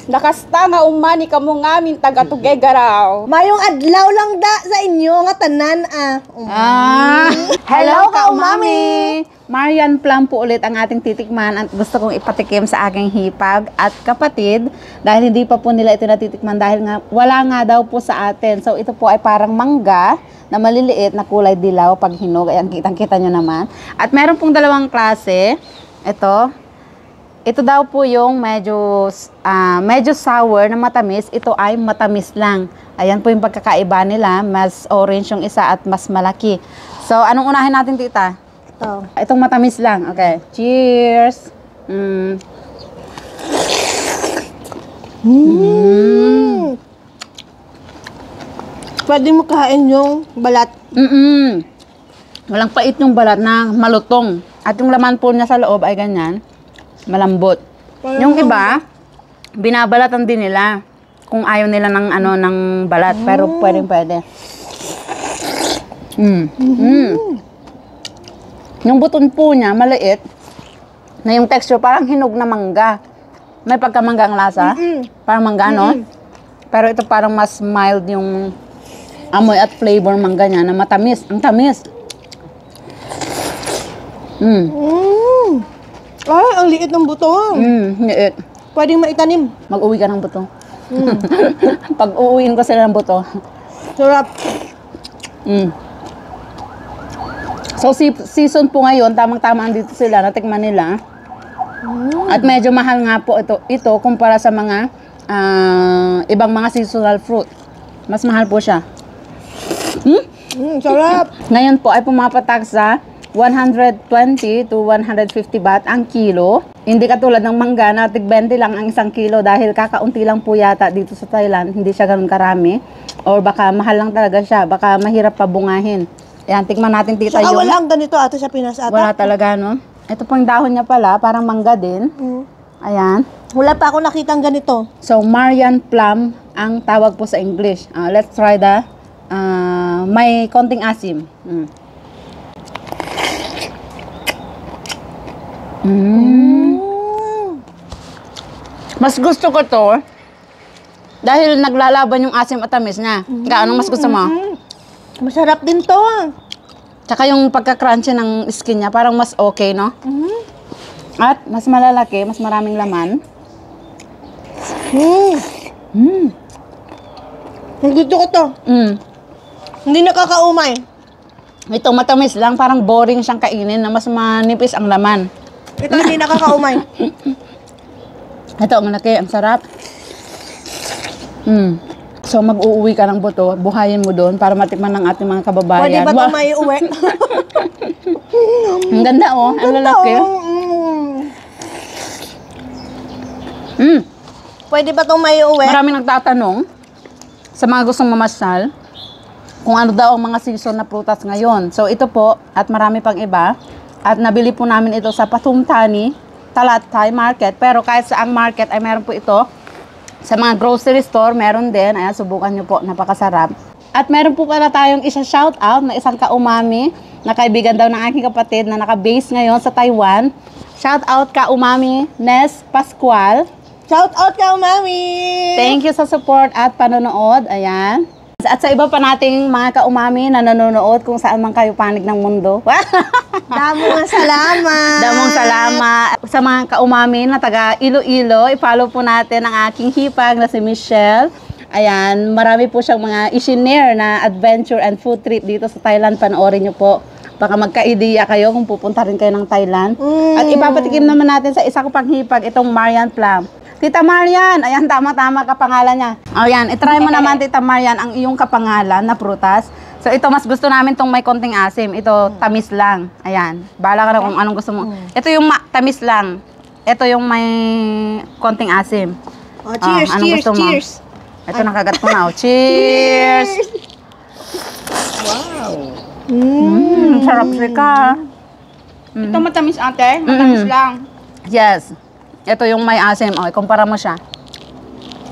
Nakasta nga umani kamo ngamin taga Tuguegarao. Mayong adlaw lang da sa inyo nga tanan Hello ka umami! Marian Plum po ulit ang ating titikman at gusto kong ipatikim sa aking hipag at kapatid dahil hindi pa po nila ito natitikman dahil nga wala nga daw po sa atin. So ito po ay parang mangga na maliliit na kulay dilaw pag hinog. Ayan, kitang-kita nyo naman. At meron pong dalawang klase. Ito daw po yung medyo sour na matamis. Ito ay matamis lang. Ayan po yung pagkakaiba nila. Mas orange yung isa at mas malaki. So, anong unahin natin, tita? Ito. Itong matamis lang. Okay. Cheers! Pwede mo kain yung balat. Walang pait yung balat na malutong. At yung laman po niya sa loob ay ganyan. Malambot. Yung iba, binabalatan din nila kung ayaw nila ng balat. Pero pwede. Yung buton po niya, maliit. Na yung texture, parang hinog na mangga. May pagkamangga ang lasa. Parang mangga, no? Pero ito parang mas mild yung amoy at flavor mangga niya na matamis. Ang tamis. Ay, ang liit ng buto. Liit. Pwedeng maitanim. Mag-uwi ka ng buto. Pag uuwiin ko sila ng buto. Sarap. So, season po ngayon, tamang-tama dito sila, natikman nila. At medyo mahal nga po ito kumpara sa mga ibang mga seasonal fruit. Mas mahal po siya. Sarap. Ngayon po ay pumapatak sa 120 to 150 baht ang kilo. Hindi katulad ng mangga na tig 20 lang ang isang kilo dahil kakaunti lang po yata dito sa Thailand. Hindi siya ganun karami. Or baka mahal lang talaga siya. Baka mahirap pa bungahin. Ayan, tikman natin tita Saka yung... wala ang ganito ata sa Pinas ata. Wala talaga, no? Ito pang dahon niya pala, parang mangga din. Ayan. Wala pa ako nakitang ganito. So, Marian Plum ang tawag po sa English. Let's try the... may konting asim. Mas gusto ko to dahil naglalaban yung asim at tamis niya. Anong mas gusto mo? Masarap din to. Tsaka yung pagka-crunchy ng skin niya, parang mas okay, no? At mas malalaki, mas maraming laman. Gusto ko to. Hindi nakakaumay. Ito matamis lang, parang boring siyang kainin na mas manipis ang laman. Ito hindi nakakaumay. Ito, ang malaki, ang sarap. So, mag-uuwi ka ng buto, buhayin mo doon para matikman ng ating mga kababayan. Pwede ba ito may uwi? Ang ganda, oh. Ang lalaki. Pwede ba itong may uwi? Maraming nagtatanong sa mga gustong mamasyal kung ano daw ang mga season na prutas ngayon. So, ito po, at marami pang iba. At nabili po namin ito sa Pathum Thani, Talat Thai Market. Pero kahit sa ang market ay meron po ito. Sa mga grocery store, meron din. Ayan, subukan nyo po. Napakasarap. At meron po pala tayong isa-shoutout na isang ka-umami na kaibigan daw ng aking kapatid na naka-base ngayon sa Taiwan. Shoutout ka-umami Nes Pascual. Shoutout ka, Umami! Thank you sa support at panonood. Ayan. At sa iba pa nating mga ka-umami na nanonood kung saan man kayo panig ng mundo. Damong salamat! Damong salamat. Sa mga ka-umami na taga Iloilo, i-follow po natin ang aking hipag na si Michelle. Ayan, marami po siyang mga i-share na adventure and food trip dito sa Thailand. Panoorin niyo po. Baka magka-ideya kayo kung pupunta rin kayo ng Thailand. At ipapatikim naman natin sa isa ko pang hipag itong Marian Plum. Tita Marian, ayan, tama-tama kapangalan niya. Ayan, itry mo naman, Tita Marian, ang iyong kapangalan na prutas. So, ito, mas gusto namin tong may konting asim. Ito, tamis lang. Ayan, bahala ka na kung anong gusto mo. Ito yung tamis lang. Ito yung may konting asim. Oh, cheers, anong cheers, gusto mo? cheers. Ito, nakagat ko na. Cheers! Wow! Sarap sika. Ito matamis ate, matamis lang. Yes. Ito yung may asim. O, ikumpara mo siya.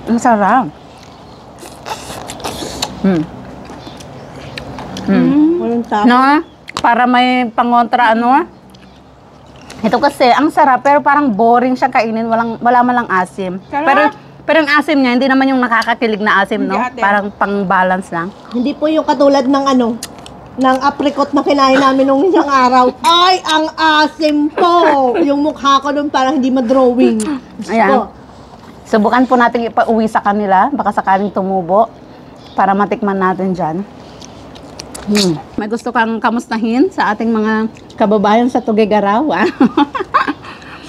Ang sarap. Walang tao. No? Para may pangontra, ano? Ito kasi, ang sarap, pero parang boring siya kainin. Wala man lang asim. Sarap. Pero yung asim niya, hindi naman yung nakakakilig na asim, no? Hindi, ate. Parang pang-balance lang. Hindi po yung katulad ng ng apricot na kinain namin nung isang araw. Ay, ang asim po! Yung mukha ko nun parang hindi ma-drawing. Diyos Ayan. ko. Subukan po natin ipauwi sa kanila, baka sakaling tumubo, para matikman natin dyan. May gusto kang kamustahin sa ating mga kababayan sa Tuguegarao?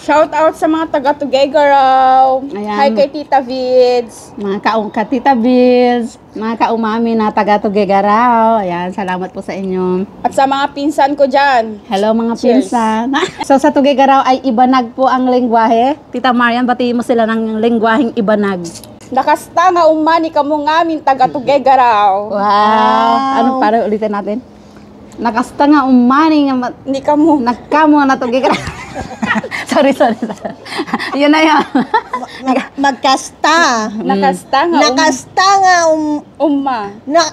Shout out sa mga taga Tuguegarao. Ayan. Hi kay Tita Vids. Mga katita Bills, mga kaumami na taga Tuguegarao. Ayan, salamat po sa inyo. At sa mga pinsan ko dyan. Hello mga Cheers. pinsan. So sa Tuguegarao ay ibanag po ang lengguwahe. Tita Marian, batiin mo sila ng lengguwaheng ibanag. Nakasta nga umani kamo ngamin taga Tuguegarao. Wow! Ano, para ulitin natin? Nakasta nga umani nga Ni kamo. nagkamo na Tuguegarao. sorry. Yun na yun. Magkasta. Nakasta nga Nakasta nga umma.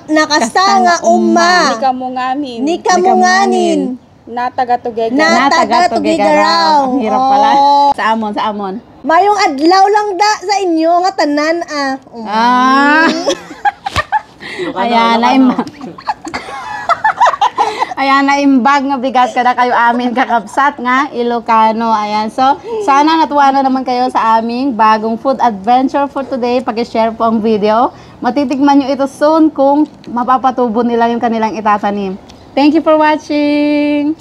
nakasta nga umma. Ni kamo ngamin. Ni kamunganin. Na taga Tuguegarao. Na taga Tuguegarao. Ang hirap pala. Oh. Sa amon. Mayong adlaw lang da sa inyo nga tanan Ah. Ayan, Ayan, naimbag nga bigat ka na kayo amin kakapsat nga Ilocano. Ayan, so sana natuwa na naman kayo sa aming bagong food adventure for today. Pag-share po ang video. Matitikman nyo ito soon kung mapapatubo nila yung kanilang itatanim. Thank you for watching!